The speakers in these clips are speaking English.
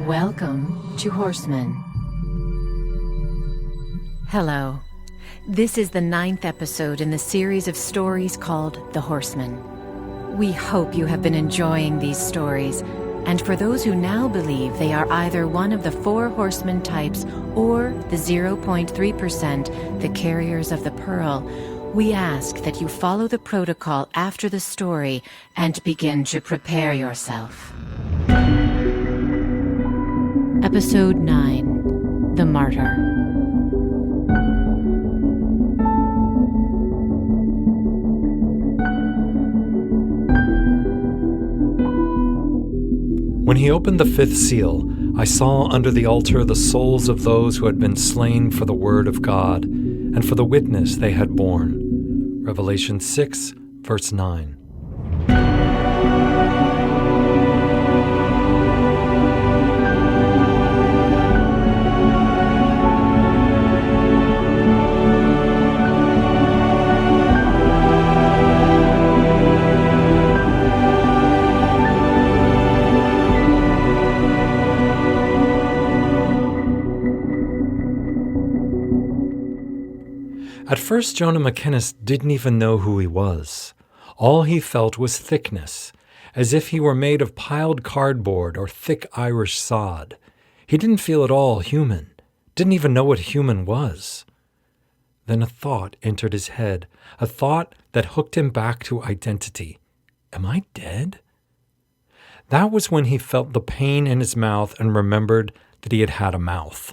Welcome to Horsemen. Hello. This is the 9th episode in the series of stories called The Horsemen. We hope you have been enjoying these stories, and for those who now believe they are either one of the 4 horsemen types or the 0.3%, the carriers of the pearl, we ask that you follow the protocol after the story and begin to prepare yourself. Episode 9, The Martyr. When he opened the 5th seal, I saw under the altar the souls of those who had been slain for the word of God and for the witness they had borne. Revelation 6, verse 9. At first, Jonah McInnes didn't even know who he was. All he felt was thickness, as if he were made of piled cardboard or thick Irish sod. He didn't feel at all human, didn't even know what human was. Then a thought entered his head, a thought that hooked him back to identity. Am I dead? That was when he felt the pain in his mouth and remembered that he had had a mouth.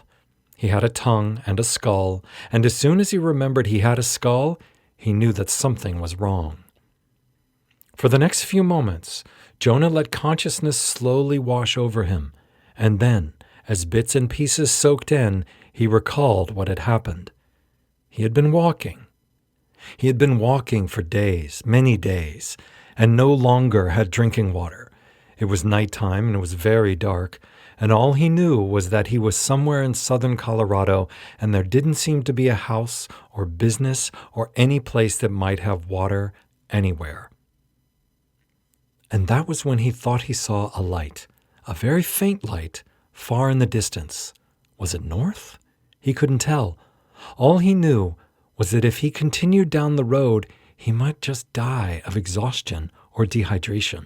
He had a tongue and a skull, and as soon as he remembered he had a skull, he knew that something was wrong. For the next few moments, Jonah let consciousness slowly wash over him, and then, as bits and pieces soaked in, he recalled what had happened. He had been walking. He had been walking for days, many days, and no longer had drinking water. It was nighttime and it was very dark, and all he knew was that he was somewhere in southern Colorado, and there didn't seem to be a house or business or any place that might have water anywhere. And that was when he thought he saw a light, a very faint light, far in the distance. Was it north? He couldn't tell. All he knew was that if he continued down the road, he might just die of exhaustion or dehydration.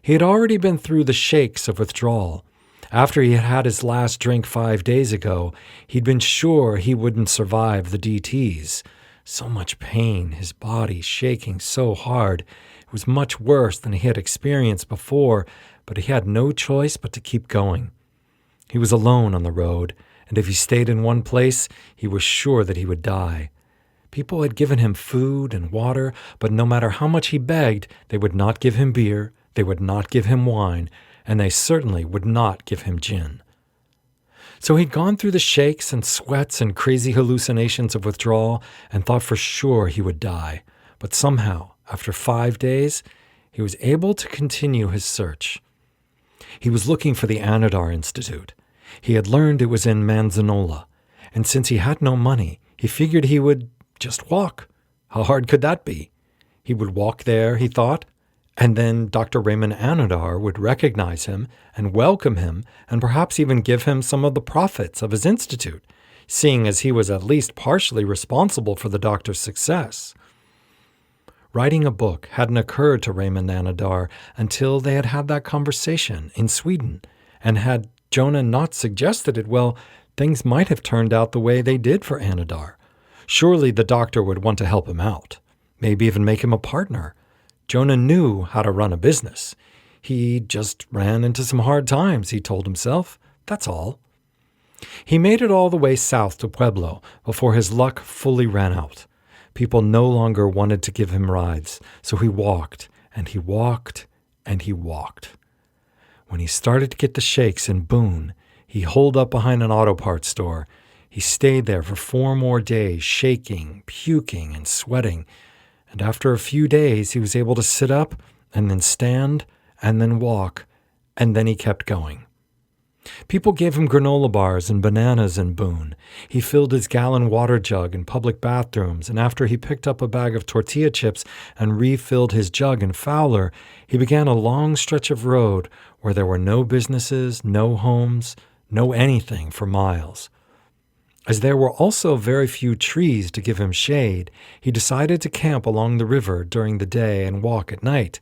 He had already been through the shakes of withdrawal. After he had had his last drink 5 days ago, he'd been sure he wouldn't survive the DTs. So much pain, his body shaking so hard. It was much worse than he had experienced before, but he had no choice but to keep going. He was alone on the road, and if he stayed in one place, he was sure that he would die. People had given him food and water, but no matter how much he begged, they would not give him beer, they would not give him wine, and they certainly would not give him gin. So he'd gone through the shakes and sweats and crazy hallucinations of withdrawal and thought for sure he would die. But somehow, after 5 days, he was able to continue his search. He was looking for the Anadar Institute. He had learned it was in Manzanola, and since he had no money, he figured he would just walk. How hard could that be? He would walk there, he thought, and then Dr. Raymond Anadar would recognize him and welcome him and perhaps even give him some of the profits of his institute, seeing as he was at least partially responsible for the doctor's success. Writing a book hadn't occurred to Raymond Anadar until they had had that conversation in Sweden, and had Jonah not suggested it, well, things might have turned out the way they did for Anadar. Surely the doctor would want to help him out, maybe even make him a partner. Jonah knew how to run a business. He just ran into some hard times, he told himself. That's all. He made it all the way south to Pueblo before his luck fully ran out. People no longer wanted to give him rides, so he walked, and he walked, and he walked. When he started to get the shakes in Boone, he holed up behind an auto parts store. He stayed there for 4 more days, shaking, puking, and sweating. And after a few days, he was able to sit up and then stand and then walk, and then he kept going. People gave him granola bars and bananas in Boone. He filled his gallon water jug in public bathrooms, and after he picked up a bag of tortilla chips and refilled his jug in Fowler, he began a long stretch of road where there were no businesses, no homes, no anything for miles. As there were also very few trees to give him shade, he decided to camp along the river during the day and walk at night.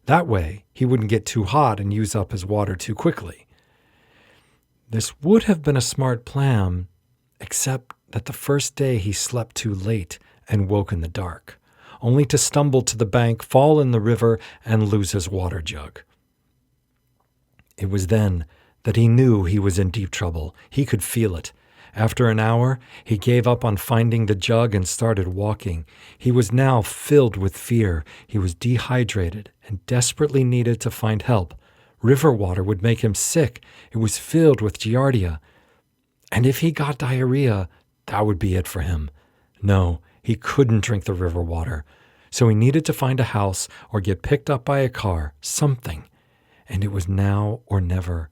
That way, he wouldn't get too hot and use up his water too quickly. This would have been a smart plan, except that the first day he slept too late and woke in the dark, only to stumble to the bank, fall in the river, and lose his water jug. It was then that he knew he was in deep trouble. He could feel it. After an hour, he gave up on finding the jug and started walking. He was now filled with fear. He was dehydrated and desperately needed to find help. River water would make him sick. It was filled with giardia. And if he got diarrhea, that would be it for him. No, he couldn't drink the river water. So he needed to find a house or get picked up by a car, something. And it was now or never.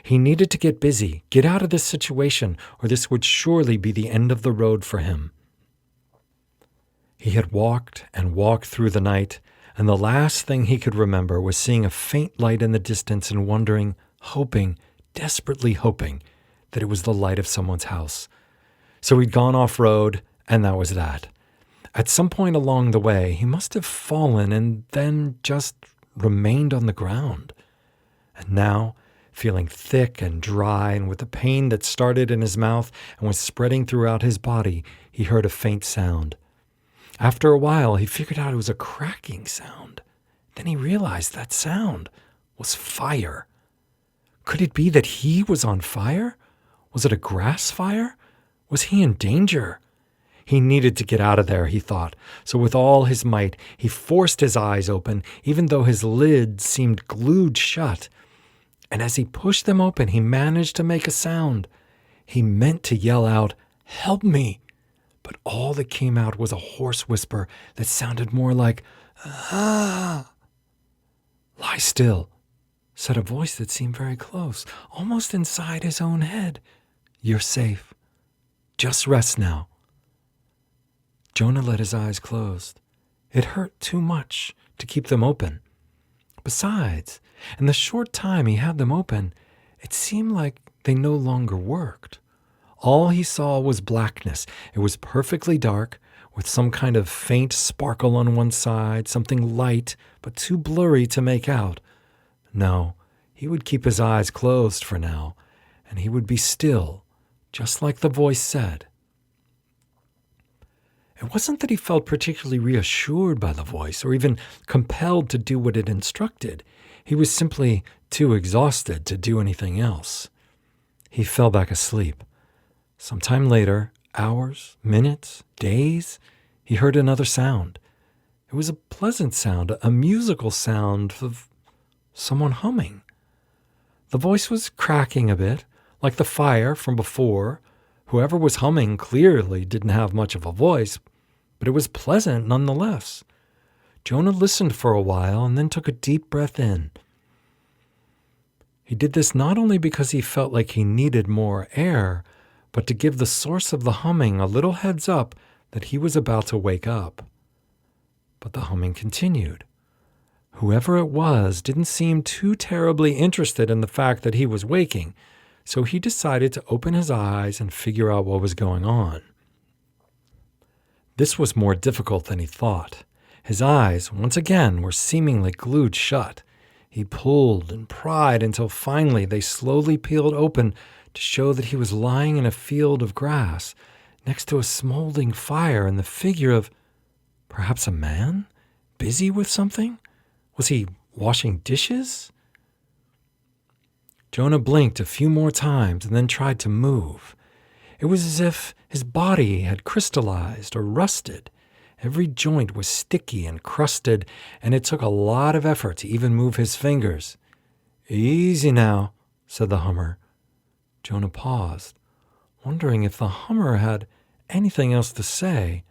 He needed to get busy, get out of this situation, or this would surely be the end of the road for him. He had walked and walked through the night, and the last thing he could remember was seeing a faint light in the distance and wondering, hoping, desperately hoping, that it was the light of someone's house. So he'd gone off-road, and that was that. At some point along the way, he must have fallen and then just remained on the ground. And now, feeling thick and dry and with the pain that started in his mouth and was spreading throughout his body, he heard a faint sound. After a while, he figured out it was a cracking sound. Then he realized that sound was fire. Could it be that he was on fire? Was it a grass fire? Was he in danger? He needed to get out of there, he thought. So with all his might, he forced his eyes open, even though his lids seemed glued shut. And as he pushed them open, he managed to make a sound. He meant to yell out, "Help me!" But all that came out was a hoarse whisper that sounded more like, "Ah!" "Lie still," said a voice that seemed very close, almost inside his own head. "You're safe. Just rest now." Jonah let his eyes close. It hurt too much to keep them open. Besides, in the short time he had them open, it seemed like they no longer worked. All he saw was blackness. It was perfectly dark, with some kind of faint sparkle on one side, something light, but too blurry to make out. No, he would keep his eyes closed for now, and he would be still, just like the voice said. It wasn't that he felt particularly reassured by the voice, or even compelled to do what it instructed. He was simply too exhausted to do anything else. He fell back asleep. Sometime later, hours, minutes, days, he heard another sound. It was a pleasant sound, a musical sound of someone humming. The voice was cracking a bit, like the fire from before. Whoever was humming clearly didn't have much of a voice, but it was pleasant nonetheless. Jonah listened for a while and then took a deep breath in. He did this not only because he felt like he needed more air, but to give the source of the humming a little heads up that he was about to wake up. But the humming continued. Whoever it was didn't seem too terribly interested in the fact that he was waking, so he decided to open his eyes and figure out what was going on. This was more difficult than he thought. His eyes, once again, were seemingly glued shut. He pulled and pried until finally they slowly peeled open to show that he was lying in a field of grass next to a smoldering fire in the figure of perhaps a man, busy with something. Was he washing dishes? Jonah blinked a few more times and then tried to move. It was as if his body had crystallized or rusted. Every joint was sticky and crusted, and it took a lot of effort to even move his fingers. "Easy now," said the hummer. Jonah paused, wondering if the hummer had anything else to say.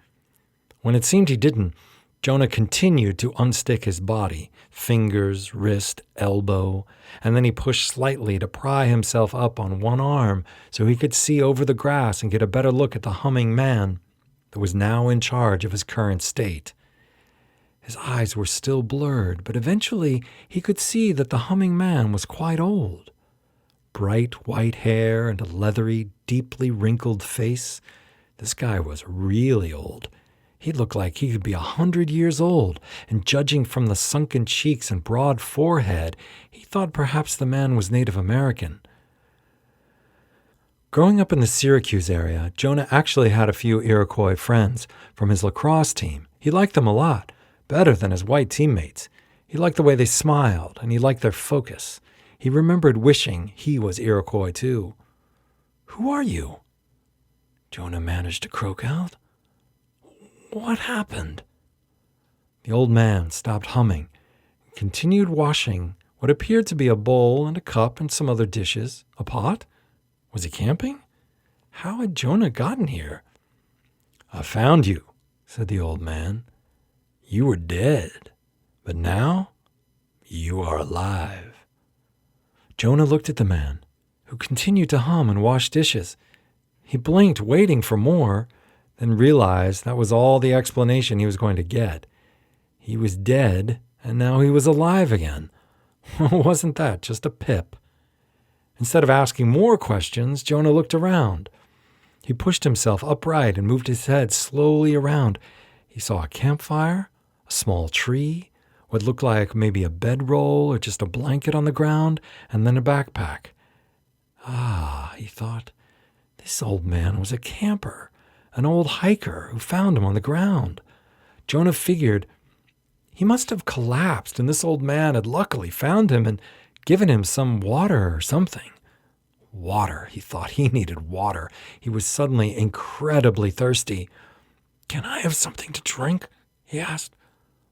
When it seemed he didn't, Jonah continued to unstick his body, fingers, wrist, elbow, and then he pushed slightly to pry himself up on one arm so he could see over the grass and get a better look at the humming man that was now in charge of his current state. His eyes were still blurred, but eventually he could see that the humming man was quite old. Bright white hair and a leathery, deeply wrinkled face. This guy was really old. He looked like he could be 100 years old, and judging from the sunken cheeks and broad forehead, he thought perhaps the man was Native American. Growing up in the Syracuse area, Jonah actually had a few Iroquois friends from his lacrosse team. He liked them a lot, better than his white teammates. He liked the way they smiled, and he liked their focus. He remembered wishing he was Iroquois too. "Who are you?" Jonah managed to croak out. "What happened?" The old man stopped humming and continued washing what appeared to be a bowl and a cup and some other dishes. A pot? Was he camping? How had Jonah gotten here? "I found you," said the old man. "You were dead, but now you are alive." Jonah looked at the man, who continued to hum and wash dishes. He blinked, waiting for more, then realized that was all the explanation he was going to get. He was dead, and now he was alive again. Wasn't that just a pip? Instead of asking more questions, Jonah looked around. He pushed himself upright and moved his head slowly around. He saw a campfire, a small tree, what looked like maybe a bedroll or just a blanket on the ground, and then a backpack. Ah, he thought, this old man was a camper, an old hiker who found him on the ground. Jonah figured he must have collapsed, and this old man had luckily found him and given him some water or something. Water, he thought. He needed water. He was suddenly incredibly thirsty. "Can I have something to drink?" he asked,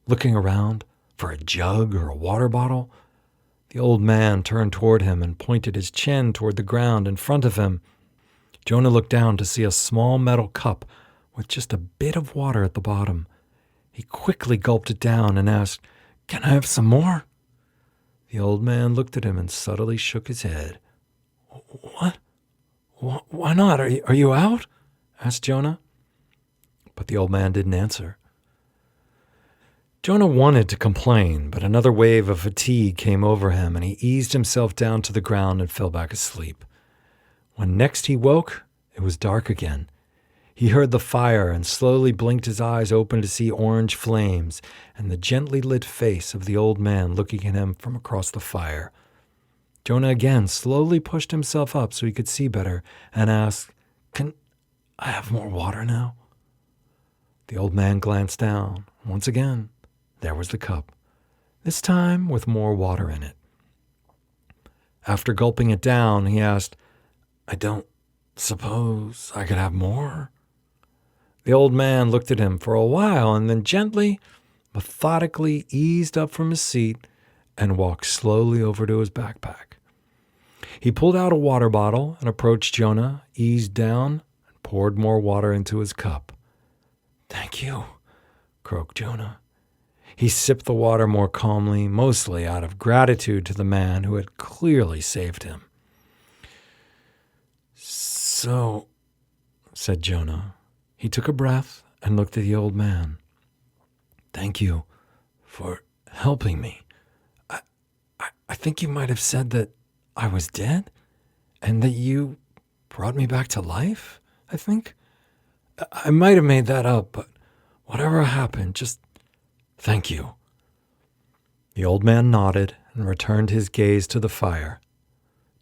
looking around for a jug or a water bottle. The old man turned toward him and pointed his chin toward the ground in front of him. Jonah looked down to see a small metal cup with just a bit of water at the bottom. He quickly gulped it down and asked, "Can I have some more?" The old man looked at him and subtly shook his head. "What? Why not? Are you out?" asked Jonah. But the old man didn't answer. Jonah wanted to complain, but another wave of fatigue came over him, and he eased himself down to the ground and fell back asleep. When next he woke, it was dark again. He heard the fire and slowly blinked his eyes open to see orange flames and the gently lit face of the old man looking at him from across the fire. Jonah again slowly pushed himself up so he could see better and asked, "Can I have more water now?" The old man glanced down. Once again, there was the cup, this time with more water in it. After gulping it down, he asked, "I don't suppose I could have more?" The old man looked at him for a while and then gently, methodically eased up from his seat and walked slowly over to his backpack. He pulled out a water bottle and approached Jonah, eased down, and poured more water into his cup. "Thank you," croaked Jonah. He sipped the water more calmly, mostly out of gratitude to the man who had clearly saved him. "So," said Jonah. He took a breath and looked at the old man. "Thank you for helping me. I think you might have said that I was dead and that you brought me back to life, I think. I might have made that up, but whatever happened, just thank you." The old man nodded and returned his gaze to the fire.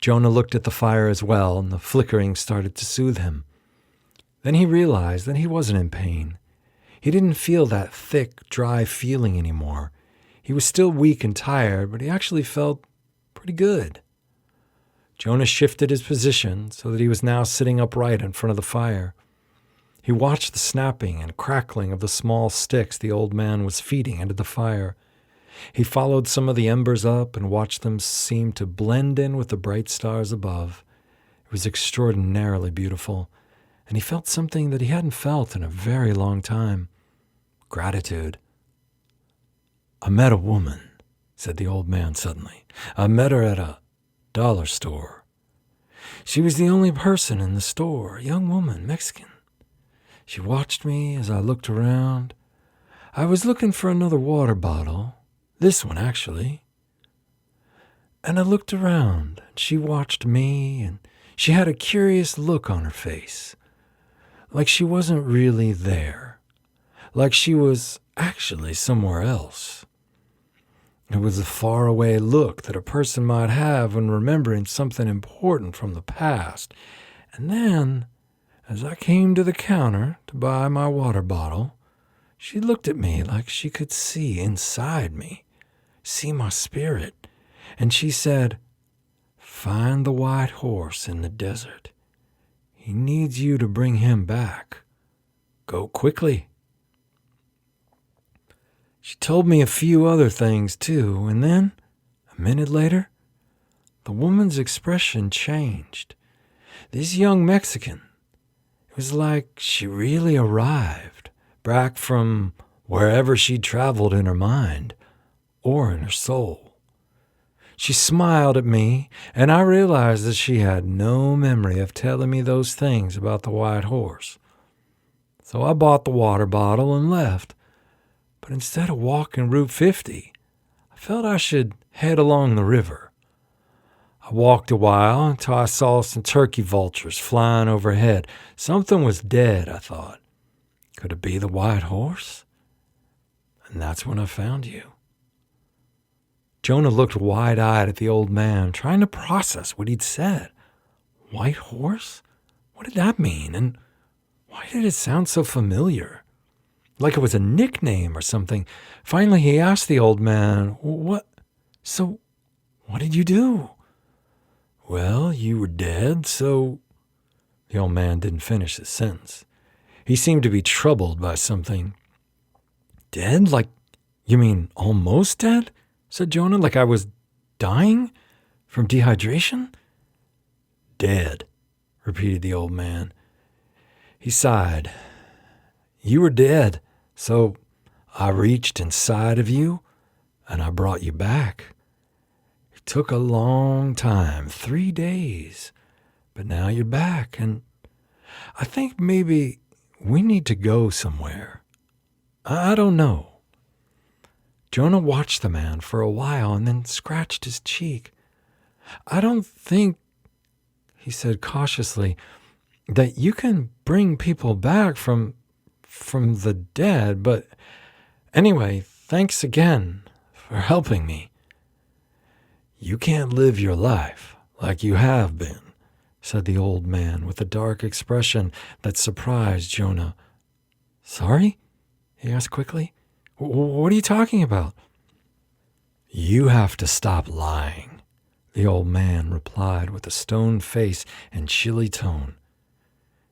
Jonah looked at the fire as well, and the flickering started to soothe him. Then he realized that he wasn't in pain. He didn't feel that thick, dry feeling anymore. He was still weak and tired, but he actually felt pretty good. Jonah shifted his position so that he was now sitting upright in front of the fire. He watched the snapping and crackling of the small sticks the old man was feeding into the fire. He followed some of the embers up and watched them seem to blend in with the bright stars above. It was extraordinarily beautiful, and he felt something that he hadn't felt in a very long time. Gratitude. I met a woman, said the old man suddenly. I met her at a dollar store. She was the only person in the store, a young woman, Mexican. She watched me as I looked around. I was looking for another water bottle, this one actually. And I looked around, and she watched me, and she had a curious look on her face, like she wasn't really there, like she was actually somewhere else. It was a faraway look that a person might have when remembering something important from the past. And then, as I came to the counter to buy my water bottle, she looked at me like she could see inside me, see my spirit, and she said, "Find the white horse in the desert. He needs you to bring him back. Go quickly." She told me a few other things too, and then, a minute later, the woman's expression changed. This young Mexican, it was like she really arrived, back from wherever she'd traveled in her mind or in her soul. She smiled at me, and I realized that she had no memory of telling me those things about the white horse. So I bought the water bottle and left. But instead of walking Route 50, I felt I should head along the river. I walked a while until I saw some turkey vultures flying overhead. Something was dead, I thought. Could it be the white horse? And that's when I found you. Jonah looked wide-eyed at the old man, trying to process what he'd said. White horse? What did that mean? And why did it sound so familiar? Like it was a nickname or something. Finally, he asked the old man, what did you do? Well, you were dead, so... The old man didn't finish his sentence. He seemed to be troubled by something. Dead? Like, you mean almost dead? Said Jonah, like I was dying from dehydration? Dead, repeated the old man. He sighed. You were dead, so I reached inside of you and I brought you back. It took a long time, 3 days, but now you're back, and I think maybe we need to go somewhere. I don't know. Jonah watched the man for a while and then scratched his cheek. I don't think, he said cautiously, that you can bring people back from the dead, but anyway, thanks again for helping me. You can't live your life like you have been, said the old man with a dark expression that surprised Jonah. Sorry? He asked quickly. What are you talking about? You have to stop lying, the old man replied with a stone face and chilly tone.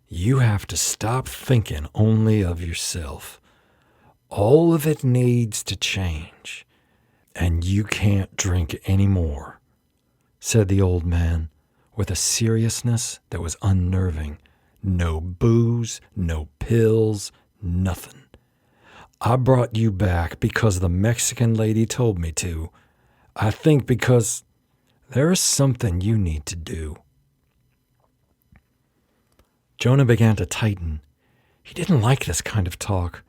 You have to stop thinking only of yourself. All of it needs to change, and you can't drink any more, said the old man with a seriousness that was unnerving. No booze, no pills, nothing. I brought you back because the Mexican lady told me to. I think because there is something you need to do. Jonah began to tighten. He didn't like this kind of talk.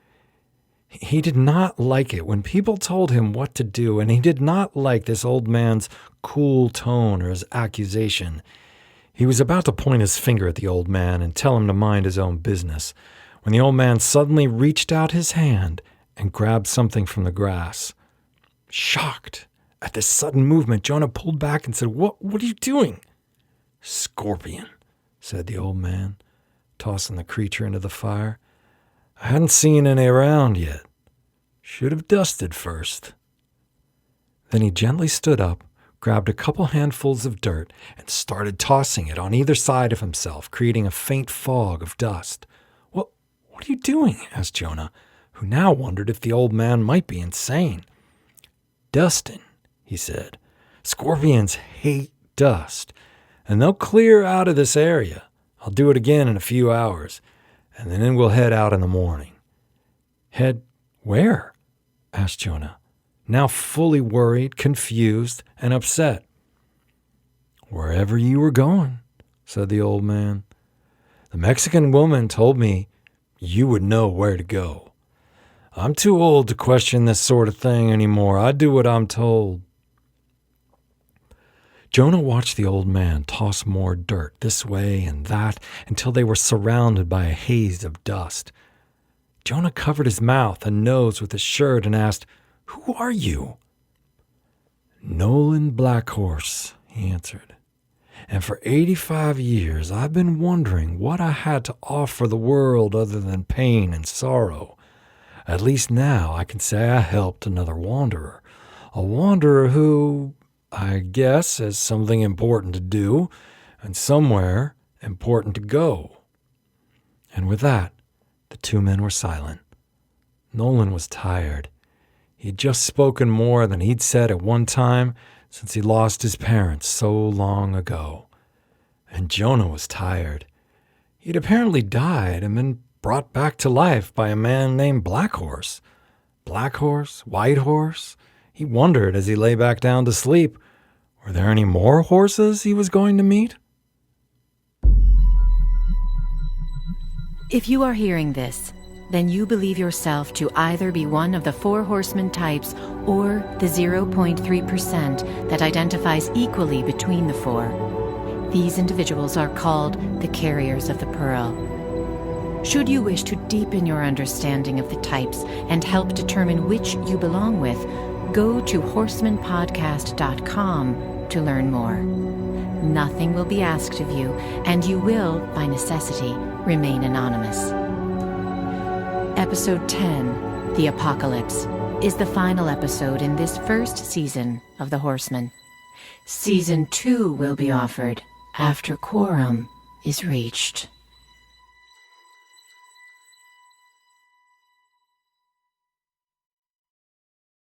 He did not like it when people told him what to do, and he did not like this old man's cool tone or his accusation. He was about to point his finger at the old man and tell him to mind his own business, when the old man suddenly reached out his hand and grabbed something from the grass. Shocked at this sudden movement, Jonah pulled back and said, What are you doing? Scorpion, said the old man, tossing the creature into the fire. I hadn't seen any around yet. Should have dusted first. Then he gently stood up, grabbed a couple handfuls of dirt, and started tossing it on either side of himself, creating a faint fog of dust. What are you doing? Asked Jonah, who now wondered if the old man might be insane. Dusting, he said. Scorpions hate dust, and they'll clear out of this area. I'll do it again in a few hours, and then we'll head out in the morning. Head where? Asked Jonah, now fully worried, confused, and upset. "Wherever you were going," said the old man. "The Mexican woman told me you would know where to go. I'm too old to question this sort of thing anymore. I do what I'm told." Jonah watched the old man toss more dirt this way and that until they were surrounded by a haze of dust. Jonah covered his mouth and nose with his shirt and asked, "Who are you?" "Nolan Blackhorse," he answered. "And for 85 years I've been wondering what I had to offer the world other than pain and sorrow. At least now I can say I helped another wanderer, a wanderer who, I guess, has something important to do and somewhere important to go." And with that, the two men were silent. Nolan was tired. He had just spoken more than he'd said at one time since he lost his parents so long ago. And Jonah was tired. He'd apparently died and been brought back to life by a man named Blackhorse. Black Horse? White Horse? He wondered as he lay back down to sleep, were there any more horses he was going to meet? If you are hearing this, then you believe yourself to either be one of the 4 horsemen types or the 0.3% that identifies equally between the 4. These individuals are called the carriers of the pearl. Should you wish to deepen your understanding of the types and help determine which you belong with, go to horsemanpodcast.com to learn more. Nothing will be asked of you, and you will, by necessity, remain anonymous. Episode 10, The Apocalypse, is the final episode in this first season of The Horsemen. Season 2 will be offered after quorum is reached.